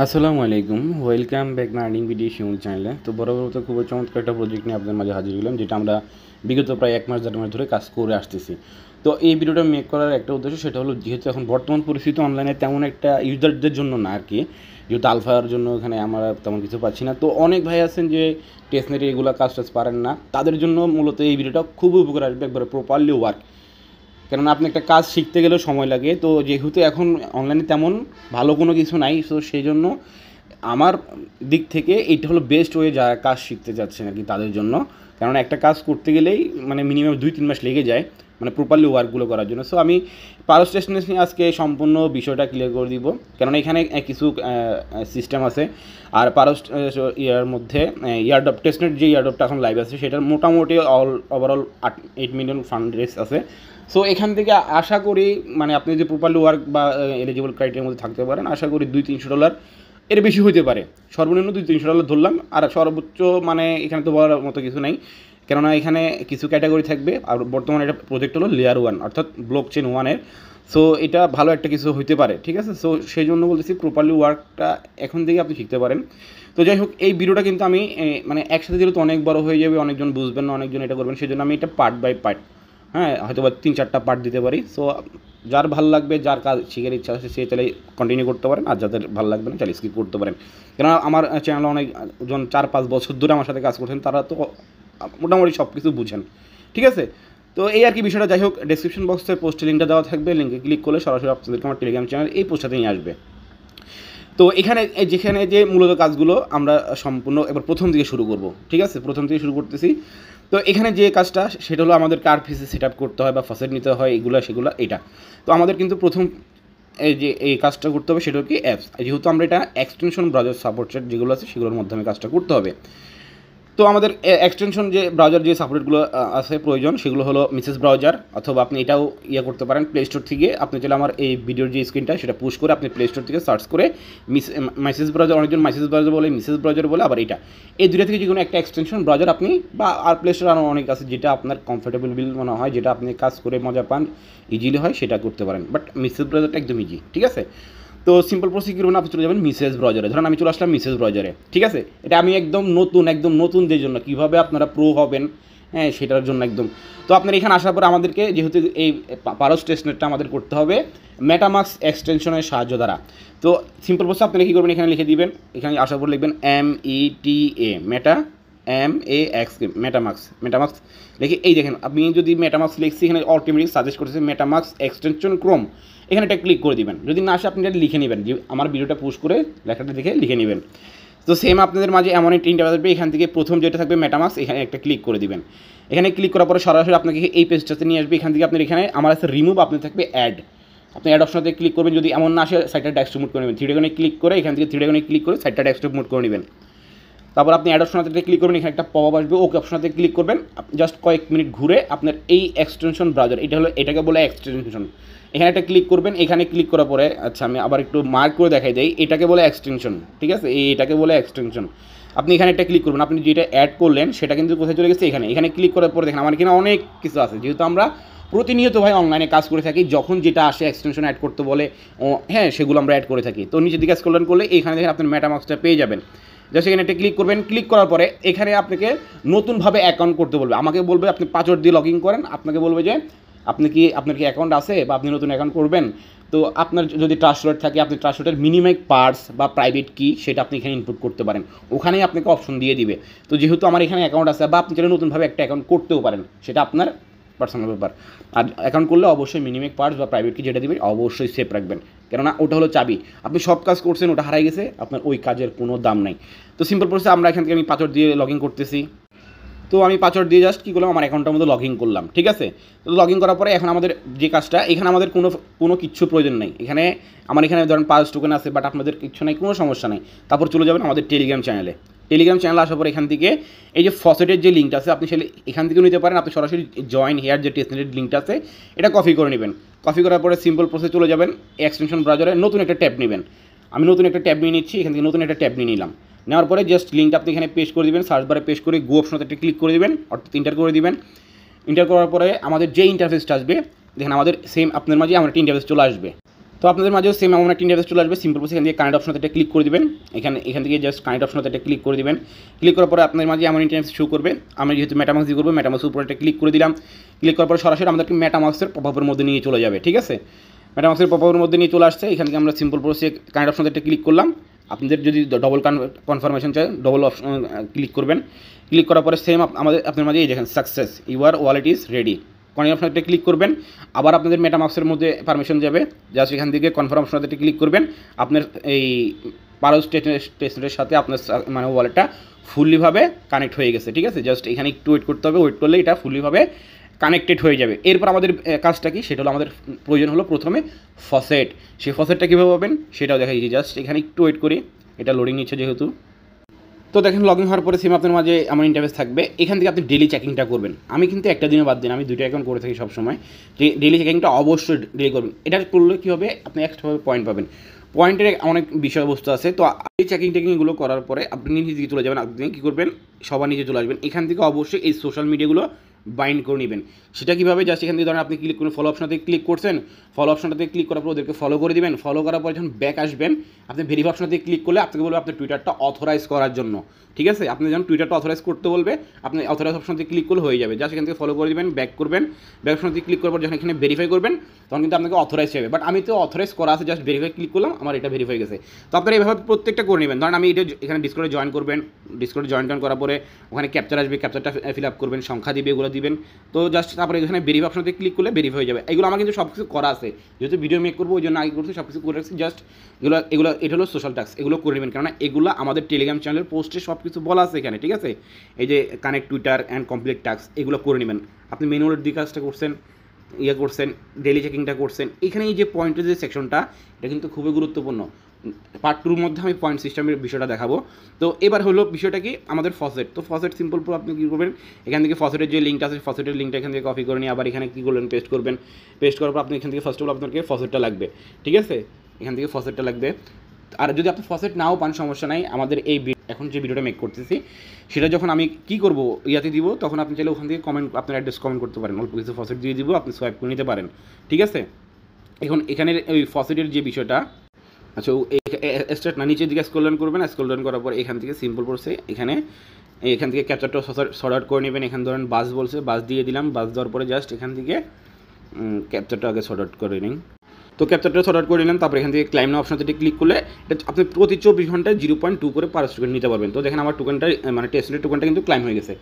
আসসালামু আলাইকুম, welcome back my earning video Shimul চ্যানেলে। তো বরাবর মতো খুবই চমৎকার একটা প্রজেক্ট নিয়ে আপনাদের মাঝে হাজির হলাম, যেটা আমরা বিগত প্রায় 1 মাস 1.5 মাস ধরে কাজ করে আসতেছি। তো এই ভিডিওটা মেক করার একটা উদ্দেশ্য, সেটা হলো যেহেতু এখন বর্তমান পরিস্থিতি অনলাইনে তেমন একটা ইউজারদের জন্য না আর কি, যেহেতু আলফার জন্য এখানে আমরা তেমন কিছু পাচ্ছি না। তো অনেক ভাই আছেন যে টেস্টনেটে এগুলো কাজ টাজ পারেন না, তাদের জন্য মূলত এই ভিডিওটা খুবই উপকার আসবে, একবারে প্রপারলি ওয়ার্ক। কেননা আপনি একটা কাজ শিখতে গেলেও সময় লাগে, তো যেহেতু এখন অনলাইনে তেমন ভালো কোনো কিছু নাই, তো সেই জন্য আমার দিক থেকে এইটা হলো বেস্ট ওয়ে, যারা কাজ শিখতে যাচ্ছেন আর কি তাদের জন্য। কারণ একটা কাজ করতে গেলেই মানে মিনিমাম 2-3 মাস লেগে যায়, মানে প্রপারলি ওয়ার্কগুলো করার জন্য। সো আমি পারস টেস্টনেট নিয়ে আজকে সম্পূর্ণ বিষয়টা ক্লিয়ার করে দিব, কারণ এখানে কিছু সিস্টেম আছে। আর পারস ইয়ার মধ্যে ইয়ারডপ টেস্টনেট যে ইয়ারডপটা এখন লাইভ আছে, সেটার মোটামুটি ওভারঅল 8 মিলিয়ন ফান্ড রেস আছে। সো এখান থেকে আশা করি মানে আপনি যদি প্রপারলি ওয়ার্ক বা এলিজিবল ক্রাইটেরিয়ার মধ্যে থাকতে পারেন, আশা করি $200-300 এর বেশি হতে পারে। সর্বনিম্ন $200-300 ধরলাম, আর সর্বোচ্চ মানে এখানে তো বলার মতো কিছু নেই, কেননা এখানে কিছু ক্যাটাগরি থাকবে। আর বর্তমানে এটা প্রজেক্ট হলো লেয়ার 1 অর্থাৎ ব্লক চেন 1-এর। সো এটা ভালো একটা কিছু হইতে পারে, ঠিক আছে। সো সেই জন্য বলতেছি প্রপারলি ওয়ার্কটা এখন থেকে আপনি শিখতে পারেন। তো যাই হোক, এই ভিডিওটা কিন্তু আমি মানে একসাথে যেহেতু অনেক বড় হয়ে যাবে, অনেকজন বুঝবেন না, অনেকজন এটা করবেন, সেই জন্য আমি এটা পার্ট বাই পার্ট, হ্যাঁ, হয়তো বা 3-4টা পার্ট দিতে পারি। সো যার ভালো লাগবে, যার কাজ শিখার ইচ্ছা আছে, সে চাইলে কন্টিনিউ করতে পারেন, আর যাদের ভালো লাগবে না চাইলে স্কিপ করতে পারেন। কেননা আমার চ্যানেলে অনেকজন 4-5 বছর ধরে আমার সাথে কাজ করছেন, তারা তো মোটামুটি সব কিছু বুঝেন, ঠিক আছে। তো এই আর কি বিষয়টা। যাই হোক, ডেসক্রিপশন বক্সে পোস্টে লিঙ্কটা দেওয়া থাকবে, লিঙ্কে ক্লিক করলে সরাসরি আপনাদেরকে আমার টেলিগ্রাম চ্যানেল এই পোস্টটাতে নিয়ে আসবে। তো এখানে যেখানে যে মূলত কাজগুলো আমরা সম্পূর্ণ এবার প্রথম থেকে শুরু করব, ঠিক আছে, প্রথম থেকে শুরু করতেছি। তো এখানে যে কাজটা সেটা হলো আমাদের কার পিসি সেট আপ করতে হয় বা ফসেট নিতে হয়, এগুলো সেগুলো এটা। তো আমাদের কিন্তু প্রথম এই কাজটা করতে হবে, সেটা কি অ্যাপস, যেহেতু আমরা এটা এক্সটেনশন ব্রাউজার সাপোর্টেড যেগুলো আছে সেগুলোর মাধ্যমে কাজটা করতে হবে। তো আমাদের এক্সটেনশন যে ব্রাউজার যে সাপোর্টগুলো আছে প্রয়োজন, সেগুলো হলো মিসেস ব্রাউজার, অথবা আপনি এটাও করতে পারেন প্লে স্টোর থেকে। আপনি চাইলে আমার এই ভিডিওর যে স্ক্রিনটা সেটা পুশ করে আপনি প্লে স্টোর থেকে সার্চ করে মিসেস ব্রাউজার, অনেকজন মিসেস ব্রাউজার বলে, মিসেস ব্রাউজার বলে, আবার এটা, এই দুটো থেকে যে কোনো একটা এক্সটেনশন ব্রাউজার আপনি, বা আর প্লে স্টোর আরও অনেক আছে, যেটা আপনার কমফোর্টেবল মনে হয়, যেটা আপনি কাজ করে মজা পান, ইজিলি হয়, সেটা করতে পারেন। বাট মিসেস ব্রাউজারটা একদম ইজি, ঠিক আছে। তো সিম্পল প্রসেস করবেন, আপনি চলে যাবেন মিসেস ব্রাউজারে। ধরুন আমি চলে আসলাম মিসেস ব্রাউজারে, ঠিক আছে। এটা আমি একদম নতুনদের জন্য কীভাবে আপনারা প্রো হবেন, হ্যাঁ, সেটার জন্য একদম। তো আপনার এখানে আসার পর আমাদেরকে যেহেতু এই পারস টেস্টনেটটা আমাদের করতে হবে মেটামাক্স এক্সটেনশনের সাহায্য দ্বারা। তো সিম্পল প্রসেস আপনারা কী করবেন, এখানে লিখে দিবেন, এখানে আসার পর লিখবেন META MAX মেটামাক্স লিখে, এই দেখেন আপনি যদি মেটামাক্স লিখছি, এখানে অটোমেটিক সাজেস্ট করতেছে মেটামাক্স এক্সটেনশন ক্রোম, এখানে এটা ক্লিক করে দিবেন। যদি না আসে আপনি এটা লিখে নেবেন, যে আমার ভিডিওটা পুশ করে লেখাটা দেখে লিখে নেবেন। তো সেম আপনাদের মাঝে এমন একটা ইন্টারফেস আসবে, এখান থেকে প্রথম যেটা থাকবে মেটামাক্স, এখানে একটা ক্লিক করে দিবেন। এখানে ক্লিক করার পরে সরাসরি আপনাকে এই পেজটাতে নিয়ে আসবে। এখান থেকে আপনার এখানে আমার আছে রিমুভ, আপনার থাকবে অ্যাড, আপনি অ্যাড অপশনতে ক্লিক করবেন। যদি এমন না আসে, সাইটটা ডেস্কটপ মোড করে নেবেন, থ্রি ডেকনে ক্লিক করে এখান থেকে থ্রি ডেকনে ক্লিক করে সাইটটা ডেস্কটপ মোড করে নেবেন। তারপর আপনি অ্যাড অপশনটাতে ক্লিক করবেন, এখানে একটা পপ আপ আসবে, ওকে অপশনটাতে ক্লিক করবেন। জাস্ট কয়েক মিনিট ঘুরে আপনার এই এক্সটেনশন ব্রাউজার, এটা হলো, এটাকে বলে এক্সটেনশন, এখানে একটা ক্লিক করবেন। এখানে ক্লিক করার পরে, আচ্ছা আমি আবার একটু মার্ক করে দেখাই দেই, এটাকে বলে এক্সটেনশন, ঠিক আছে, এটাকে বলে এক্সটেনশন। আপনি এখানে একটা ক্লিক করবেন, আপনি যেটা অ্যাড করলেন সেটা কিন্তু কোথায় চলে গেছে, এখানে ক্লিক করার পরে দেখেন আমার এখানে অনেক কিছু আছে। যেহেতু আমরা প্রতিনিয়ত ভাই অনলাইনে কাজ করে থাকি, যখন যেটা আসে এক্সটেনশন অ্যাড করতে বলে, হ্যাঁ, সেগুলো আমরা অ্যাড করে থাকি। তো নিচের দিকে স্ক্রল করলে এখানে দেখেন আপনার মেটামাক্সটা পেয়ে যাবেন। জাস্ট এখানে একটা ক্লিক করবেন, ক্লিক করার পরে এখানে আপনাকে নতুনভাবে অ্যাকাউন্ট করতে বলবে। আমাকে বলবে আপনি পাসওয়ার্ড দিয়ে লগ ইন করেন, আপনাকে বলবে যে আপনার কি অ্যাকাউন্ট আছে বা আপনি নতুন অ্যাকাউন্ট করবেন। তো আপনার যদি ট্রাস্টওয়ার্ড থাকে, আপনি ট্রাস্টওয়ার্ডের মিনিমাম পার্টস বা প্রাইভেট কি সেটা আপনি এখানে ইনপুট করতে পারেন, ওখানেই আপনাকে অপশন দিয়ে দিবে। তো যেহেতু আমার এখানে অ্যাকাউন্ট আছে, বা আপনি চাইলে নতুনভাবে একটা অ্যাকাউন্ট করতেও পারেন, সেটা আপনার পার্সোনাল ব্যাপার। আর অ্যাকাউন্ট করলে অবশ্যই মিনিমাম পার্টস বা প্রাইভেট কি যেটা দিবে অবশ্যই সেভ রাখবেন, কেননা ওটা হলো চাবি। আপনি সব কাজ করছেন, ওটা হারাই গেছে, আপনার ওই কাজের কোনো দাম নাই। তো সিম্পল প্রসেস, আমরা এখান থেকে আমি পাসওয়ার্ড দিয়ে লগ ইন করতেছি। তো আমি পাসওয়ার্ড দিয়ে জাস্ট কী করলাম, আমার অ্যাকাউন্টের মধ্যে লগ ইন করলাম, ঠিক আছে। তো লগ ইন করার পরে এখন আমাদের যে কাজটা, এখানে আমাদের কোনো কিচ্ছু প্রয়োজন নেই। আমার এখানে ধরেন 5 টোকেন আছে, বাট আপনাদের কিচ্ছু নেই, কোনো সমস্যা নেই। তারপর চলে যাবেন আমাদের টেলিগ্রাম চ্যানেলে। টেলিগ্রাম চ্যানেলে আসার পর এখান থেকে এই যে ফসেটের যে লিঙ্কটা আছে, আপনি সেটা এখান থেকেও নিতে পারেন। আপনি সরাসরি জয়েন হেয়ার যে টেস্টনেটের লিঙ্কটা আছে, এটা কপি করে নেবেন। কপি করার পরে সিম্পল প্রসেস চলে যাবেন এক্সটেনশন ব্রাউজারে, নতুন একটা ট্যাব নেবেন। আমি নতুন একটা ট্যাব নিয়ে নিচ্ছি, এখান থেকে নতুন একটা ট্যাব নিয়ে নিলাম। নেওয়ার পরে জাস্ট লিঙ্কটা আপনি এখানে পেস্ট করে দেবেন, সার্চ বারে পেস্ট করে গো অপশনতে একটা ক্লিক করে দেবেন, অর্থাৎ ইন্টার করে দেবেন। ইন্টার করার পরে আমাদের যে ইন্টারফেসটা আসবে, দেখেন আমাদের সেম আপনার মাঝে আমার একটা ইন্টারফেস চলে আসবে। তো আপনাদের মাঝেও সেম এমন একটা ইন্টারফেস চলে আসবে। সিম্পল প্রসেস এখান থেকে কানেক্ট অপশনতে একটা ক্লিক করে দিবেন। এখান থেকে জাস্ট কানেক্ট অপশনতে একটা ক্লিক করে দিবেন। ক্লিক করার পরে আপনাদের মাঝে এমন ইন্টারফেস শো করবে। আমি যেহেতু মেটামাস্ক দিয়ে করবো, মেটামাস্কের উপরে একটা ক্লিক করে দিলাম। ক্লিক করার পরে সরাসরি আমাদেরকে মেটামাস্কের পপআপের মধ্যে নিয়ে চলে যাবে। ঠিক আছে, মেটামাস্কের পপআপের মধ্যে নিয়ে চলে আসছে। এখান থেকে আমরা সিম্পল প্রসেসে কানেক্ট অপশনতে একটা ক্লিক করলাম। আপনাদের যদি ডবল কনফার্মেশন চাই, ডবল অপশন ক্লিক করবেন। ক্লিক করার পরে সেম আপনার মাঝে এই দেখেন success, your wallet is ready. Confirm অপশনটা ক্লিক করবেন। আবার আপনাদের মেটামাস্কের মধ্যে পারমিশন যাবে, জাস্ট এখান থেকে কনফার্ম অপশনটা ক্লিক করবেন। আপনার এই পারস টেস্টের সাথে আপনার মানে ওয়ালেটটা ফুললিভাবে কানেক্ট হয়ে গেছে। ঠিক আছে, জাস্ট এখানে একটু ওয়েট করতে হবে। ওয়েট করলে এটা ফুললিভাবে কানেক্টেড হয়ে যাবে। এরপর আমাদের কাজটা কি, সেটা হলো আমাদের প্রয়োজন হলো প্রথমে ফসেট। সেই ফসেটটা কীভাবে পাবেন সেটাও দেখাই। জাস্ট এখানে একটু ওয়েট করি, এটা লোডিং নিচ্ছে যেহেতু। তো দেখেন লগ ইন হওয়ার পরে সেম আপনার মাঝে আমার ইন্টারফেস থাকবে। এখান থেকে আপনি ডেলি চেকিংটা করবেন। আমি কিন্তু একটা দিনও বাদ দিন, আমি 2টা অ্যাকাউন্ট করে থাকি সবসময়। যে ডেলি চেকিংটা অবশ্যই ডেলি করবেন। এটা করলে কী হবে, আপনি এক্সট্রাভাবে পয়েন্ট পাবেন। পয়েন্টের অনেক বিষয়বস্তু আছে। তো এই চেকিংগুলো করার পরে আপনি নিচে দিকে চলে যাবেন। আপনি কী করবেন, সবার নিচে চলে আসবেন। এখান থেকে অবশ্যই এই সোশ্যাল মিডিয়াগুলো বাইন্ড করে নেবেন। সেটা কীভাবে, জাস্ট এখান থেকে ধরেন আপনি ক্লিক করুন, ফলো অপশনটাতে ক্লিক করছেন। ফলো অপশনটাতে ক্লিক করার পর ওদেরকে ফলো করে দিবেন। ফলো করার পর যখন ব্যাক আসবেন, আপনি ভেরিফাই অপশনটাতে ক্লিক করলে আপনাকে বলবে আপনার টুইটারটা অথরাইজ করার জন্য। ঠিক আছে, আপনি যখন টুইটারটা অথরাইজ করতে বলবে, আপনি অথরাইজ অপশনতে ক্লিক করলে হয়ে যাবে। জাস্ট এখান থেকে ফলো করে দেবেন, ব্যাক করবেন। ব্যাক অপশনতে ক্লিক করার পর যখন এখানে ভেরিফাই করবেন, তখন কিন্তু আপনাকে অথরাইজ হবে। বাট আমি তো অথরাইজ করা আছে, জাস্ট ভেরিফাই ক্লিক করলাম, আমার এটা ভেরিফাই গেছে। তো আপনারা এইভাবে প্রত্যেকটা করে নেবেন। ধরেন আমি এটা এখানে ডিসকর্ডে জয়েন করবেন। ডিসকর্ডে জয়েন করার পরে ওখানে ক্যাপচার আসবে, ক্যাপচারটা ফিল আপ করবেন, সংখ্যা দিবে, এগুলো দিবেন। তো জাস্ট তারপরে এখানে ভেরিফাই অপশনতে ক্লিক করলে ভেরিফাই হয়ে যাবে। এগুলো আমার কিন্তু সব কিছু করা আছে, যেহেতু ভিডিও মেক করবো ওই জন্য আগে করতে সব কিছু করে রাখছি। জাস্ট এগুলো এটা হলো সোশ্যাল টাস্ক, এগুলো করে নেবেন। কেননা এগুলো আমাদের টেলিগ্রাম চ্যানেলের পোস্টে সব কিছু বলা আছে এখানে। ঠিক আছে, এই যে connect Twitter and complete task, এগুলো করে নেবেন। আপনি ম্যানুয়াল কাজটা করছেন, করছেন, ডেলি চেকিংটা করছেন। এখানে এই যে পয়েন্টের যে সেকশনটা, এটা কিন্তু খুবই গুরুত্বপূর্ণ। পার্ট 2-র মধ্যে আমি পয়েন্ট সিস্টেমের বিষয়টা দেখাবো। তো এবার হলো বিষয়টা কি, আমাদের ফসেট। তো ফসেট সিম্পল আপনি কী করবেন, এখান থেকে ফসেটের যে লিঙ্কটা আছে, ফসেটের লিঙ্কটা এখান থেকে কপি করে নিয়ে আবার এখানে কী করলেন, পেস্ট করবেন। পেস্ট করার পর আপনি এখান থেকে ফার্স্ট অফ অল আপনাকে ফসেটটা লাগবে। ঠিক আছে, এখান থেকে ফসেটটা লাগবে। আর যদি আপনি ফসেট নাও পান, সমস্যা নাই। আমাদের এই এখন যে ভিডিওটা মেক করতেছি, সেটা যখন আমি কী করবো ইয়াতে দিব, তখন আপনি চাইলে ওখান থেকে কমেন্ট, আপনার অ্যাড্রেস কমেন্ট করতে পারেন, অল্প কিছু ফসেট দিয়ে দিব, আপনি সোয়াইপ করে নিতে পারেন। ঠিক আছে, এখন এখানের ওই ফসেটের যে বিষয়টা, আচ্ছা স্টার্ট না, নিচের দিকে স্ক্রল ডাউন করবেন। স্ক্রল ডাউন করার পর এখান থেকে সিম্পল পড়ছে, এখান থেকে ক্যাপচারটা শর্ট আউট করে নেবেন। এখানে ধরেন বাস বলছে, বাস দিয়ে দিলাম। বাস দেওয়ার পরে জাস্ট এখান থেকে ক্যাপচারটা আগে শর্ট আউট করে নিন। তো ক্যাপচারটা শর্ট আউট করে নিলাম। তারপর এখান থেকে ক্লাইম অপশনটা ক্লিক করলে এটা আপনি প্রতি 24 ঘন্টায় 0.2 করে পার টোকেন নিতে পারবেন। তো দেখেন আমার টোকেনটা মানে টেস্টের টোকেনটা কিন্তু ক্লাইম হয়ে গেছে।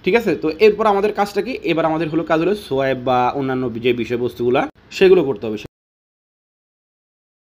ঠিক আছে, তো এরপর আমাদের কাজটা কি, এবার আমাদের কাজ হলো সোয়াইপ বা অন্যান্য যে বিষয়বস্তুগুলো সেগুলো করতে হবে।